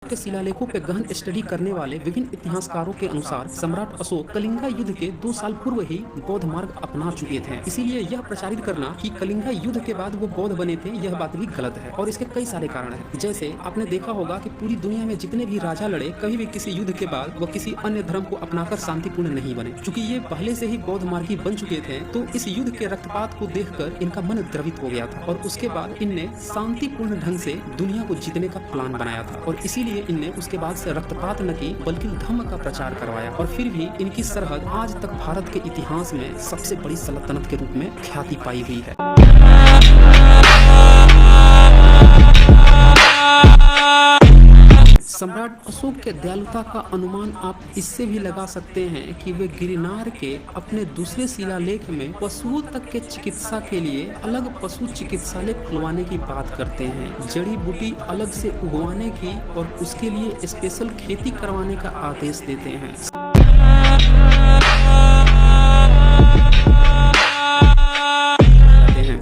के शिलालेखों पे गहन स्टडी करने वाले विभिन्न इतिहासकारों के अनुसार सम्राट अशोक कलिंगा युद्ध के 2 साल पूर्व ही बौद्ध मार्ग अपना चुके थे। इसीलिए यह प्रचारित करना कि कलिंगा युद्ध के बाद वो बौद्ध बने थे, यह बात भी गलत है और इसके कई सारे कारण हैं। जैसे आपने देखा होगा कि पूरी दुनिया में जितने भी राजा लड़े, कभी भी किसी युद्ध के बाद वो किसी अन्य धर्म को अपनाकर शांतिपूर्ण नहीं बने। चूंकि ये पहले से ही बौद्ध मार्गी बन चुके थे, तो इस युद्ध के रक्तपात को देखकर इनका मन द्रवित हो गया था और उसके बाद इनने शांतिपूर्ण ढंग से दुनिया को जीतने का प्लान बनाया था और इसीलिए इनने उसके बाद से रक्तपात न की बल्कि धम्म का प्रचार करवाया। और फिर भी इनकी सरहद आज तक भारत के इतिहास में सबसे बड़ी सल्तनत के रूप में ख्याति पाई हुई है। सम्राट अशोक के दयालुता का अनुमान आप इससे भी लगा सकते हैं कि वे गिरनार के अपने दूसरे शिलालेख में पशुओं तक के चिकित्सा के लिए अलग पशु चिकित्सालय खुलवाने की बात करते हैं, जड़ी बूटी अलग से उगवाने की और उसके लिए स्पेशल खेती करवाने का आदेश देते हैं।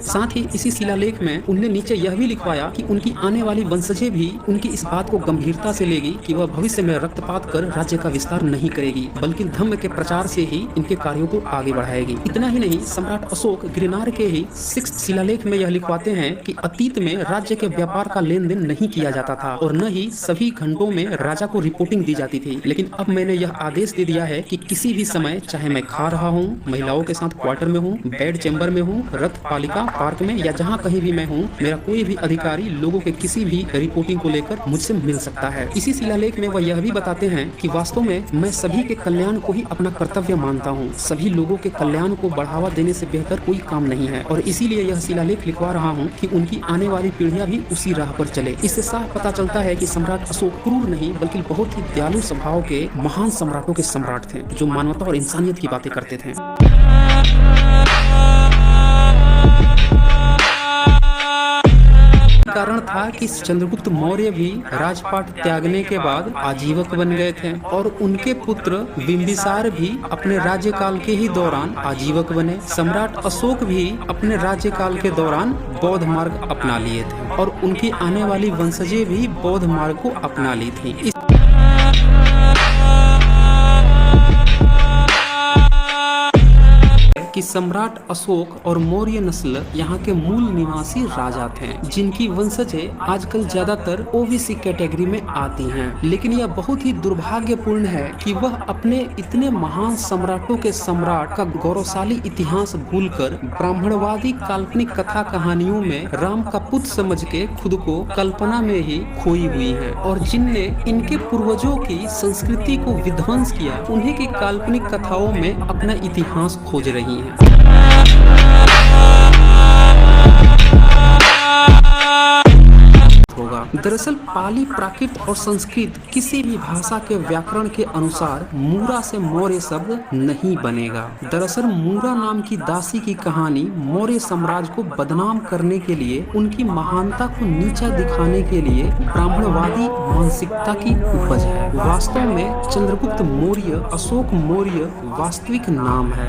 साथ ही इसी शिलालेख में उन्हें नीचे यह भी लिखवाया कि उनकी आने वाली वंशजें भी उनकी इस बात को गंभीरता से लेगी कि वह भविष्य में रक्तपात कर राज्य का विस्तार नहीं करेगी, बल्कि धम्म के प्रचार से ही इनके कार्यों को आगे बढ़ाएगी। इतना ही नहीं, सम्राट अशोक गिरनार के ही 6 शिलालेख में यह लिखवाते हैं कि अतीत में राज्य के व्यापार का लेन देन नहीं किया जाता था और न ही सभी घंटों में राजा को रिपोर्टिंग दी जाती थी, लेकिन अब मैंने यह आदेश दे दिया है कि किसी भी समय, चाहे मैं खा रहा हूँ, महिलाओं के साथ क्वार्टर में हूँ, बेड चेम्बर में हूँ, रथ पालिका पार्क में या जहाँ कहीं भी मैं हूँ, मेरा कोई भी अधिकारी लोगों के किसी भी रिपोर्टिंग को लेकर मुझसे मिल सकता है। इसी शिलालेख में वह यह भी बताते हैं कि वास्तव में मैं सभी के कल्याण को ही अपना कर्तव्य मानता हूँ। सभी लोगों के कल्याण को बढ़ावा देने से बेहतर कोई काम नहीं है और इसीलिए यह शिलालेख लिखवा रहा हूँ कि उनकी आने वाली पीढ़ियां भी उसी राह पर चले। इससे साफ पता चलता है कि सम्राट अशोक क्रूर नहीं बल्कि बहुत ही दयालु स्वभाव के महान सम्राटों के सम्राट थे, जो मानवता और इंसानियत की बातें करते थे। कारण था कि चंद्रगुप्त मौर्य भी राजपाट त्यागने के बाद आजीवक बन गए थे और उनके पुत्र बिंबिसार भी अपने राज्यकाल के ही दौरान आजीवक बने। सम्राट अशोक भी अपने राज्यकाल के दौरान बौद्ध मार्ग अपना लिए थे और उनकी आने वाली वंशजें भी बौद्ध मार्ग को अपना ली थी। कि सम्राट अशोक और मौर्य नस्ल यहाँ के मूल निवासी राजा थे, जिनकी वंशजें आजकल ज्यादातर ओबीसी कैटेगरी में आती हैं। लेकिन यह बहुत ही दुर्भाग्यपूर्ण है कि वह अपने इतने महान सम्राटों के सम्राट का गौरवशाली इतिहास भूलकर ब्राह्मणवादी काल्पनिक कथा कहानियों में राम का पुत्र समझ के खुद को कल्पना में ही खोई हुई है और जिनने इनके पूर्वजों की संस्कृति को विध्वंस किया, उन्हीं की काल्पनिक कथाओं में अपना इतिहास खोज रही हैं। दरअसल पाली, प्राकृत और संस्कृत किसी भी भाषा के व्याकरण के अनुसार मूरा से मौर्य शब्द नहीं बनेगा। दरअसल मूरा नाम की दासी की कहानी मौर्य साम्राज्य को बदनाम करने के लिए, उनकी महानता को नीचा दिखाने के लिए ब्राह्मणवादी मानसिकता की उपज है। वास्तव में चंद्रगुप्त मौर्य, अशोक मौर्य वास्तविक नाम है।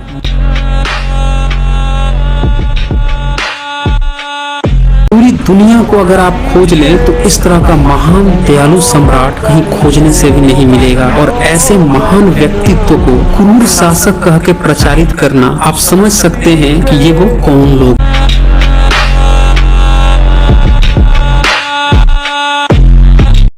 पूरी दुनिया को अगर आप खोज लें तो इस तरह का महान दयालु सम्राट कहीं खोजने से भी नहीं मिलेगा और ऐसे महान व्यक्तित्व को क्रूर शासक कह के प्रचारित करना, आप समझ सकते हैं कि ये वो कौन लोग